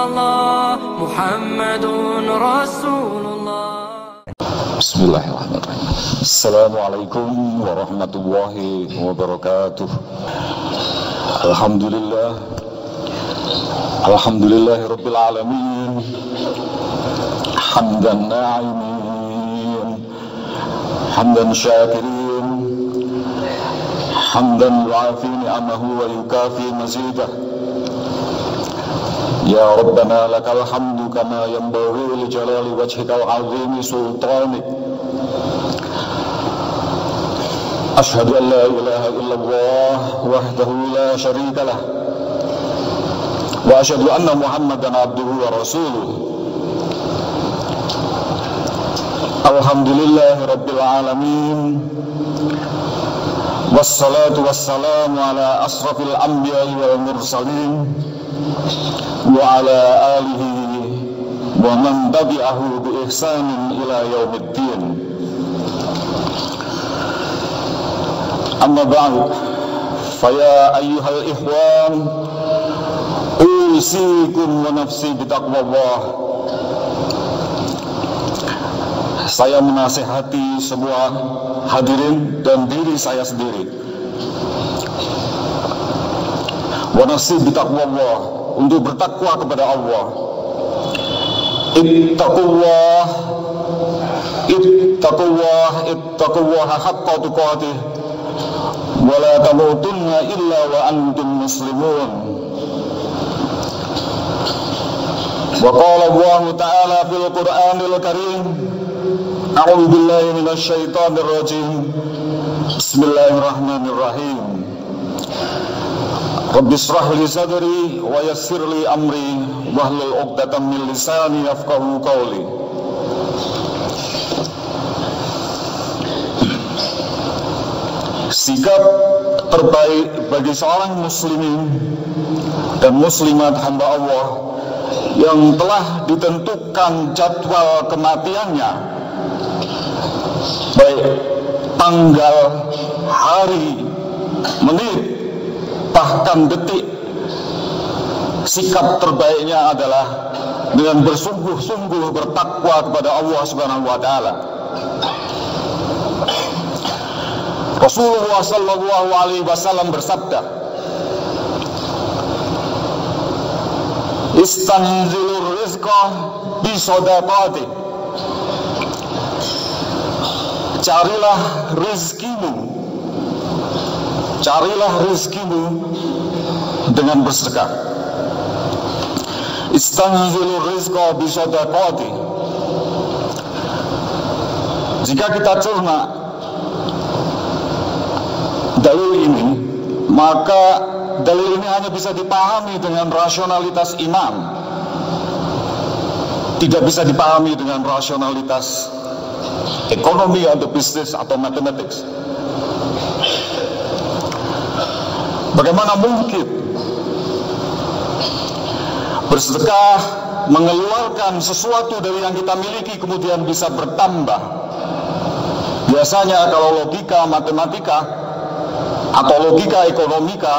الله محمد رسول الله. Bismillahirrahmanirrahim. Assalamualaikum warahmatullahi wabarakatuh. Alhamdulillahi rabbil alamin. Hamdan na'imin, hamdan syakirin, hamdan yu'afi ni'amahu wa yukafi mazidah. Ya Rabbana lakal hamdu kama yanbaghi li jalali wajhikal azimi sultanik. Ashhadu an la ilaha illallah wahdahu la syarika lah, wa ashhadu anna Muhammadan abduhu wa rasuluh. Alhamdulillahi rabbil alamin. Wassalatu wassalamu ala asrafil anbiya'i wal mursalin wa ala alihi wa man tabi'ahu bi ihsanin ila yaumiddin. Amma ba'd, fa ya ayyuhal ikhwan, usikum wa nafsi bi taqwallah. Saya menasihati semua hadirin dan diri saya sendiri, wa nafsi bi taqwallah, untuk bertakwa kepada Allah. Ittaqullah haqqa tuqatih wa la tamutunna illa wa antum muslimun. Wa qala Allah ta'ala fil Qur'anil Karim, a'udzu billahi minasy syaithanir rajim. Bismillahirrahmanirrahim. Rabbi shrah li sadri wa yassir li amri wahlul 'uqdatam min lisani yafqahu qawli. Sikap terbaik bagi seorang muslimin dan muslimat hamba Allah yang telah ditentukan jadwal kematiannya, baik tanggal, hari, menit, bahkan detik, sikap terbaiknya adalah dengan bersungguh-sungguh bertakwa kepada Allah Subhanahu wa taala. Rasulullah sallallahu alaihi wasallam bersabda, "Istanzilur rizqa bi shadaqati." Carilah rizkimu dengan bersedekah. Istanzilur rizqa bi shadaqati. Jika kita cerna dalil ini, maka dalil ini hanya bisa dipahami dengan rasionalitas iman, tidak bisa dipahami dengan rasionalitas ekonomi atau bisnis atau matematik. Bagaimana mungkin bersedekah mengeluarkan sesuatu dari yang kita miliki kemudian bisa bertambah? Biasanya kalau logika matematika atau logika ekonomika,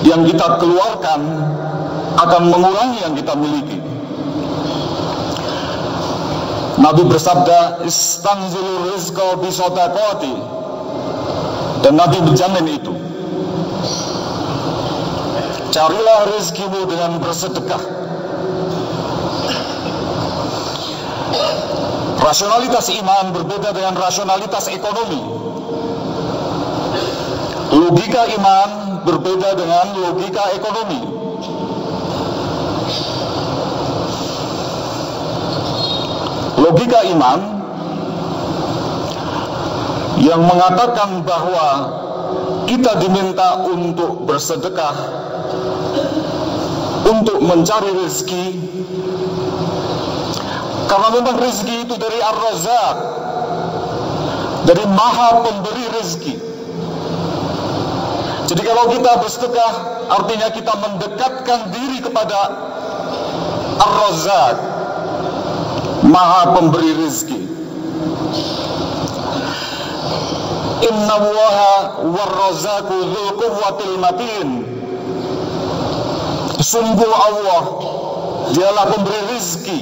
yang kita keluarkan akan mengurangi yang kita miliki. Nabi bersabda, "Istanzilur rizqa bi shadaqati." Dan Nabi menjamin itu. Carilah rezekimu dengan bersedekah. Rasionalitas iman berbeda dengan rasionalitas ekonomi. Logika iman berbeda dengan logika ekonomi. Logika iman yang mengatakan bahwa kita diminta untuk bersedekah, untuk mencari rezeki, karena memang rezeki itu dari Ar-Razzaq, dari Maha Pemberi rezeki. Jadi kalau kita bersedekah, artinya kita mendekatkan diri kepada Ar-Razzaq, Maha Pemberi rezeki. Innallaha war-razzaqu dzul quwwatil matin. Sungguh Allah, Dialah pemberi rizki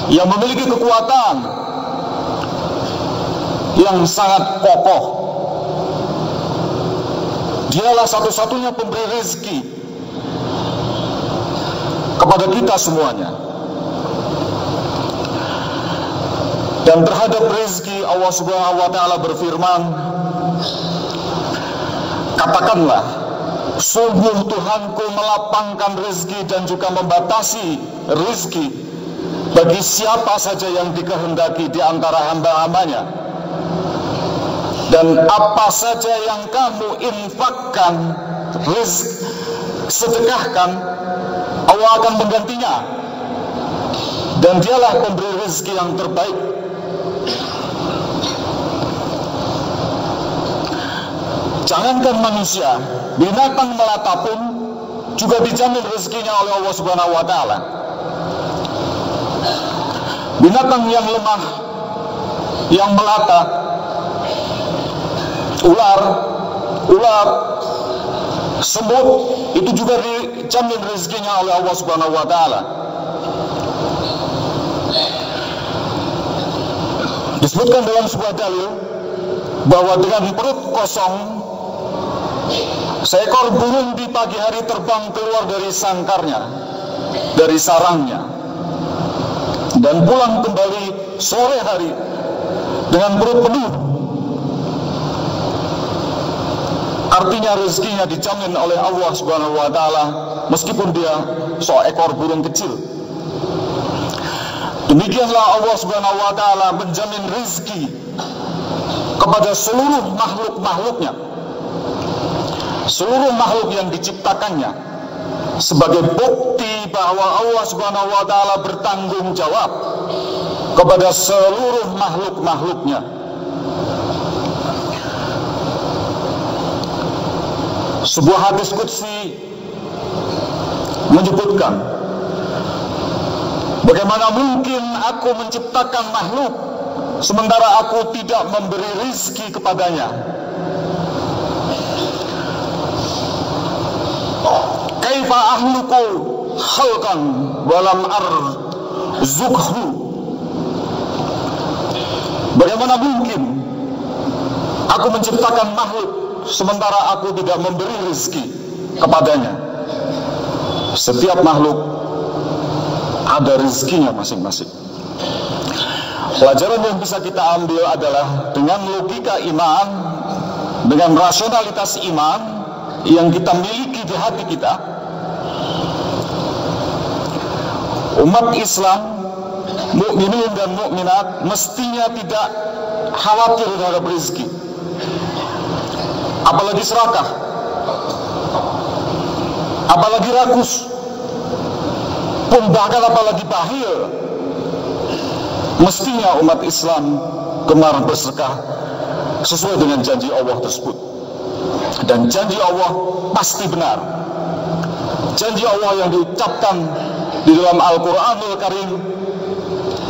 yang memiliki kekuatan yang sangat kokoh. Dialah satu-satunya pemberi rizki kepada kita semuanya. Dan terhadap rizki, Allah Subhanahu wa Ta'ala berfirman, katakanlah, sungguh Tuhanku melapangkan rizki dan juga membatasi rizki bagi siapa saja yang dikehendaki di antara hamba-hambanya. Dan apa saja yang kamu infakkan, sedekahkan, Allah akan menggantinya. Dan Dialah pemberi rizki yang terbaik. Jangankan manusia, binatang melata pun juga dijamin rezekinya oleh Allah Subhanahu wa Ta'ala. Binatang yang lemah, yang melata, ular, semut, itu juga dijamin rezekinya oleh Allah Subhanahu wa Ta'ala. Disebutkan dalam sebuah dalil bahwa dengan perut kosong, seekor burung di pagi hari terbang keluar dari sangkarnya, dari sarangnya, dan pulang kembali sore hari dengan perut penuh. Artinya rezekinya dijamin oleh Allah Subhanahu wa Ta'ala, meskipun dia seekor burung kecil. Demikianlah Allah Subhanahu wa Ta'ala menjamin rezeki kepada seluruh makhluk-makhluknya, seluruh makhluk yang diciptakannya, sebagai bukti bahwa Allah Subhanahu wa Ta'ala bertanggung jawab kepada seluruh makhluk-makhluknya. Sebuah hadis qudsi menyebutkan, bagaimana mungkin aku menciptakan makhluk sementara aku tidak memberi rizki kepadanya? Kaifa ahluku khalqan walam arzuqhu. Bagaimana mungkin aku menciptakan makhluk sementara aku tidak memberi rezeki kepadanya? Setiap makhluk ada rezekinya masing-masing. Pelajaran yang bisa kita ambil adalah dengan logika iman, dengan rasionalitas iman yang kita miliki di hati kita, umat Islam, mukminin dan mukminat mestinya tidak khawatir terhadap rezeki, apalagi serakah, apalagi rakus, pun bahkan apalagi bakhil. Mestinya umat Islam gemar bersedekah sesuai dengan janji Allah tersebut. Dan janji Allah pasti benar. Janji Allah yang diucapkan di dalam Al-Quranul Karim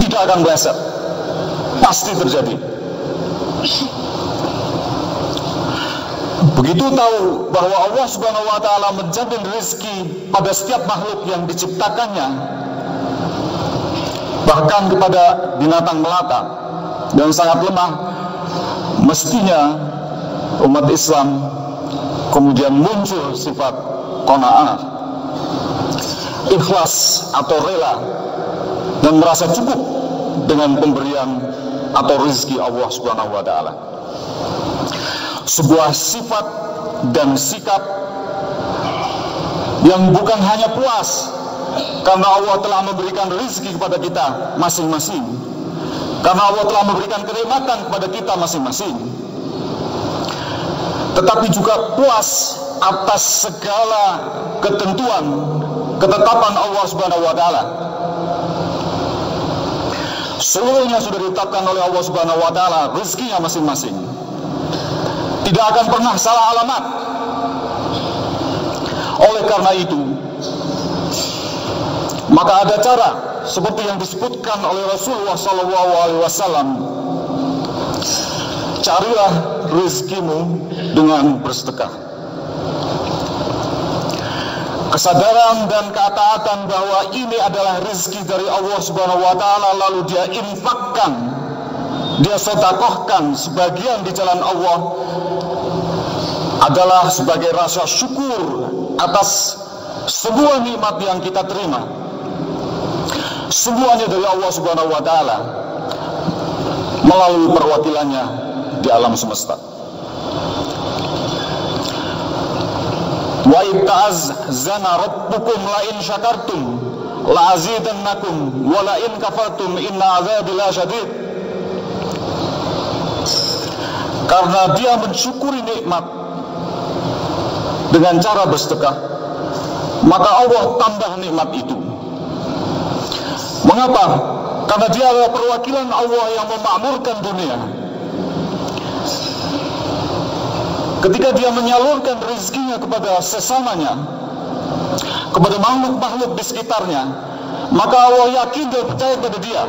tidak akan meleset, pasti terjadi. Begitu tahu bahwa Allah Subhanahu wa Ta'ala menjamin rezeki pada setiap makhluk yang diciptakannya, bahkan kepada binatang melata dan sangat lemah, mestinya umat Islam kemudian muncul sifat qanaah, ikhlas atau rela, dan merasa cukup dengan pemberian atau rezeki Allah Subhanahu wa Ta'ala. Sebuah sifat dan sikap yang bukan hanya puas karena Allah telah memberikan rezeki kepada kita masing-masing, karena Allah telah memberikan kenikmatan kepada kita masing-masing, tetapi juga puas atas segala ketentuan, ketetapan Allah Subhanahu wa Ta'ala. Seluruhnya sudah ditetapkan oleh Allah Subhanahu wa Ta'ala, rezekinya masing-masing. Tidak akan pernah salah alamat. Oleh karena itu, maka ada cara seperti yang disebutkan oleh Rasulullah SAW. Carilah rezekimu dengan bersedekah. kesadaran dan ketaatan bahwa ini adalah rezeki dari Allah Subhanahu wa taala, lalu dia infakkan, dia sedekahkan sebagian di jalan Allah, adalah sebagai rasa syukur atas sebuah nikmat yang kita terima. Semuanya dari Allah Subhanahu wa taala melalui perwakilannya di alam semesta. Wa ta'azzana rabbukum la in syakartum la azidannakum wa la in kafartum inna azabi lasyadid. Karena dia mensyukuri nikmat dengan cara bersedekah, maka Allah tambah nikmat itu. Mengapa? Karena dia adalah perwakilan Allah yang memakmurkan dunia. Ketika dia menyalurkan rezekinya kepada sesamanya, kepada makhluk-makhluk di sekitarnya, maka Allah yakin dan percaya kepada dia.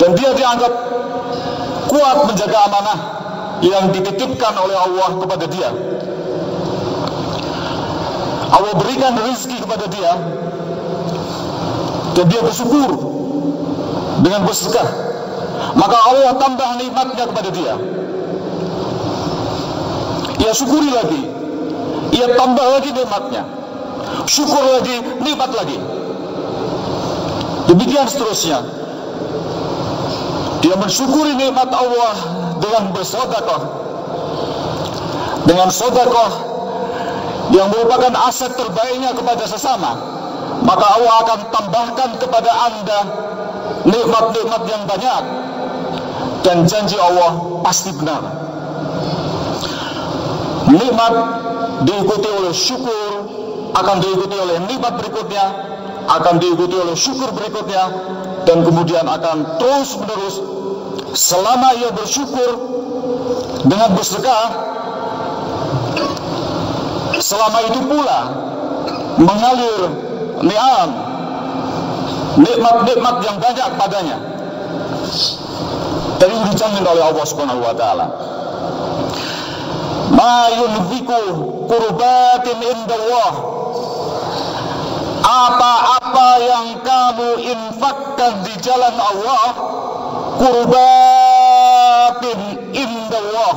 Dan dia dianggap kuat menjaga amanah yang dititipkan oleh Allah kepada dia. Allah berikan rezeki kepada dia, dan dia bersyukur dengan bersedekah, maka Allah tambah nikmatnya kepada dia. Ia syukuri lagi, ia tambah lagi nikmatnya, syukur lagi, nikmat lagi, demikian seterusnya. Dia mensyukuri nikmat Allah dengan bersedekah, dengan sedekah yang merupakan aset terbaiknya kepada sesama, maka Allah akan tambahkan kepada Anda nikmat-nikmat yang banyak, dan janji Allah pasti benar. Nikmat diikuti oleh syukur, akan diikuti oleh nikmat berikutnya, akan diikuti oleh syukur berikutnya, dan kemudian akan terus menerus selama ia bersyukur dengan bersedekah. Selama itu pula mengalir ni'am, nikmat-nikmat yang banyak padanya, dan itu dijamin oleh Allah Subhanahu wa taala. Ma yunfiku qurbatin indallah, apa-apa yang kamu infakkan di jalan Allah, qurbatin indallah,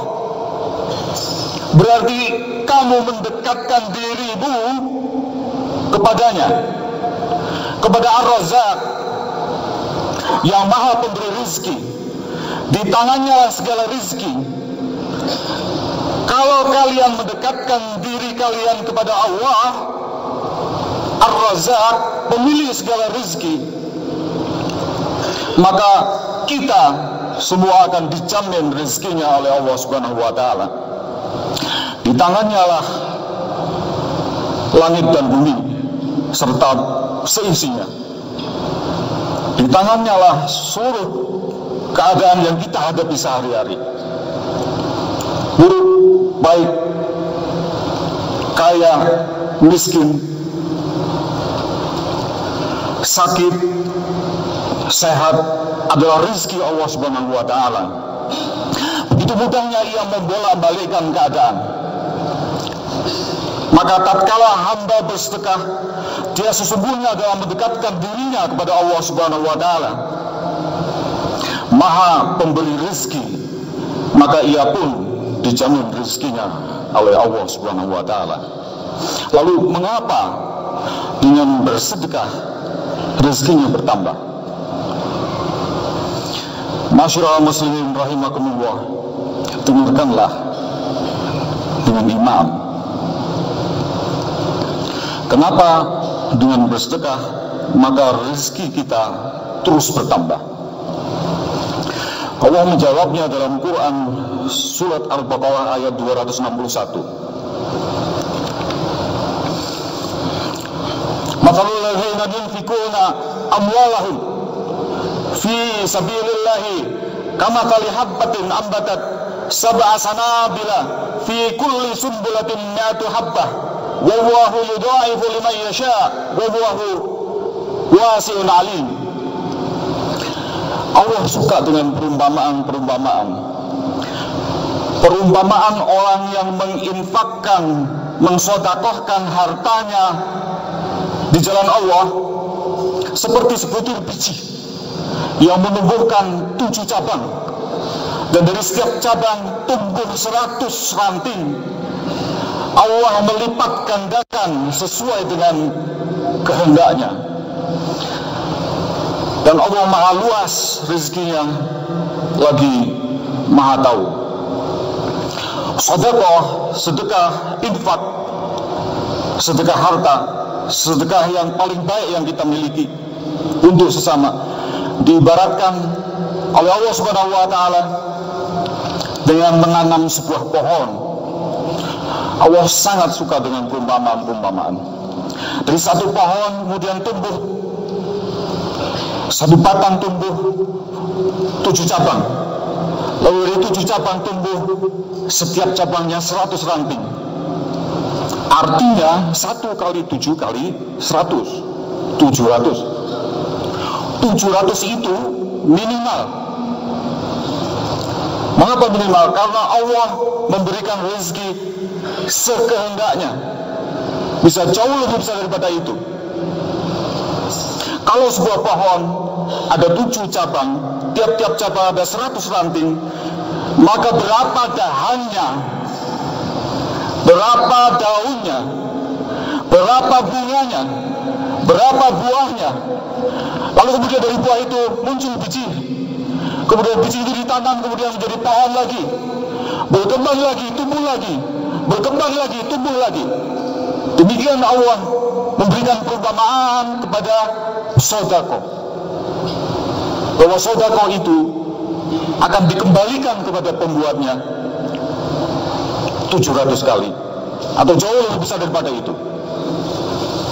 berarti kamu mendekatkan dirimu kepadanya, kepada Ar-Razzaq yang maha pemberi rizki. Di tangannya segala rizki. Kalau kalian mendekatkan diri kalian kepada Allah Ar-Razzaq, pemilik segala rizki, maka kita semua akan dijamin rezekinya oleh Allah Subhanahu wa taala. Di tangannya lah langit dan bumi serta seisinya. Di tangannya lah seluruh keadaan yang kita hadapi sehari-hari, buruk, baik, kaya, miskin, sakit, sehat, adalah rezeki Allah Subhanahu wa taala. Begitu mudahnya ia membolak-balikkan keadaan. Maka tatkala hamba bersedekah, dia sesungguhnya dalam mendekatkan dirinya kepada Allah Subhanahu wa taala, maha pemberi rezeki, maka ia pun dijamin rezekinya oleh Allah Subhanahu wa taala. Lalu mengapa dengan bersedekah rezekinya bertambah? Masyarul muslimin rahimakumullah, dengarkanlah dengan iman. Kenapa dengan bersedekah maka rezeki kita terus bertambah? Allah menjawabnya dalam Quran surat Al-Baqarah ayat 261. Mathalul ladzina yunfikuna amwalahum fi sabilillahi kamathali habbatin ambatat sab'a sanabila fi kulli sunbulatin mi'atu habbah wallahu yudha'ifu liman yasha wallahu wasi'un alim. Allah suka dengan perumpamaan orang yang menginfakkan mensedekahkan hartanya di jalan Allah seperti sebutir biji yang menumbuhkan 7 cabang, dan dari setiap cabang tumbuh 100 ranting. Allah melipat gandakan sesuai dengan kehendaknya, dan Allah maha luas rezekinya, lagi maha tahu. Sedekah infak, sedekah harta, sedekah yang paling baik yang kita miliki untuk sesama, diibaratkan oleh Allah Subhanahu wa taala dengan menanam sebuah pohon. Allah sangat suka dengan perumpamaan-perumpamaan. Dari satu pohon kemudian tumbuh, satu batang tumbuh 7 cabang. Lalu dari 7 cabang tumbuh setiap cabangnya 100 ranting. Artinya 1 kali 7 kali 100, 700. 700 itu minimal. Mengapa minimal? Karena Allah memberikan rezeki sekehendaknya. Bisa jauh lebih besar daripada itu. Kalau sebuah pohon ada 7 cabang, tiap-tiap cabang ada 100 ranting, maka berapa dahannya, berapa daunnya, berapa bunganya, berapa buahnya. Lalu kemudian dari buah itu muncul biji, kemudian biji itu ditanam, kemudian menjadi pohon lagi, berkembang lagi, tumbuh lagi, berkembang lagi, tumbuh lagi. Demikian Allah memberikan perumpamaan kepada sedekah, bahwa sedekah itu akan dikembalikan kepada pembuatnya 700 kali atau jauh lebih besar daripada itu,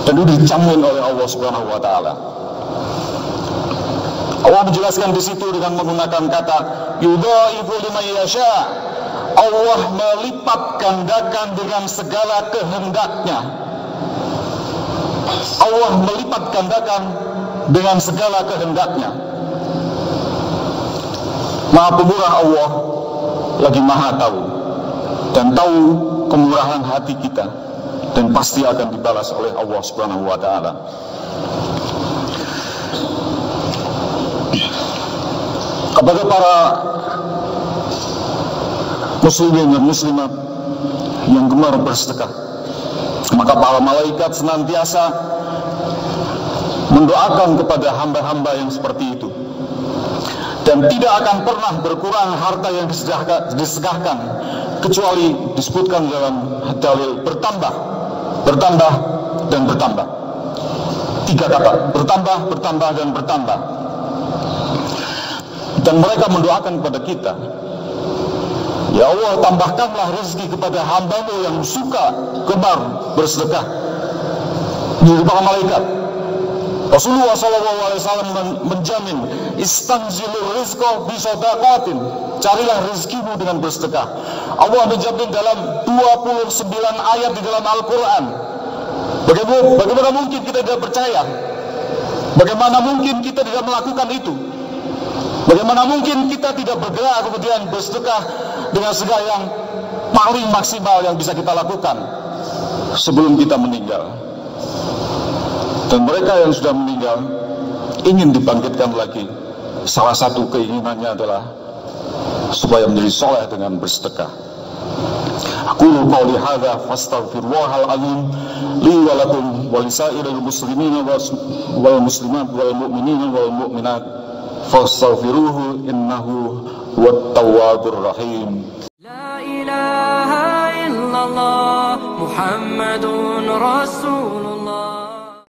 dan itu dijamin oleh Allah Subhanahu wa taala. Allah menjelaskan di situ dengan menggunakan kata yudhaifu liman yasha. Allah melipat gandakan dengan segala kehendaknya. Allah melipat gandakan dengan segala kehendaknya. Maha pemurah Allah, lagi maha tahu, dan tahu kemurahan hati kita, dan pasti akan dibalas oleh Allah Subhanahu wa taala. Kepada para muslimin dan muslimat yang gemar bersedekah, maka para malaikat senantiasa mendoakan kepada hamba-hamba yang seperti itu, dan tidak akan pernah berkurang harta yang disedekahkan, kecuali disebutkan dalam dalil bertambah, bertambah, dan bertambah. 3 kata, bertambah, bertambah, dan bertambah. Dan mereka mendoakan kepada kita, ya Allah, tambahkanlah rezeki kepada hamba-Mu yang suka gemar bersedekah. Menjadi para malaikat. Rasulullah SAW menjamin, istanzilur rizqa bisadaqatin, carilah rezekimu dengan bersedekah. Allah menjamin dalam 29 ayat di dalam Al-Quran. Bagaimana mungkin kita tidak percaya? Bagaimana mungkin kita tidak melakukan itu? Bagaimana mungkin kita tidak bergerak kemudian bersedekah dengan segala yang paling maksimal yang bisa kita lakukan sebelum kita meninggal? Dan mereka yang sudah meninggal ingin dibangkitkan lagi. Salah satu keinginannya adalah supaya menjadi soleh dengan bersedekah. Aqulu qawli hadza fastaghfirullahal azim li wa lakum wa lisairil muslimina wal muslimat wal mu'minina wal mu'minat fastaghfiruhu innahu huwat tawwabur rahim. La ilaha illallah Muhammadun Rasulullah.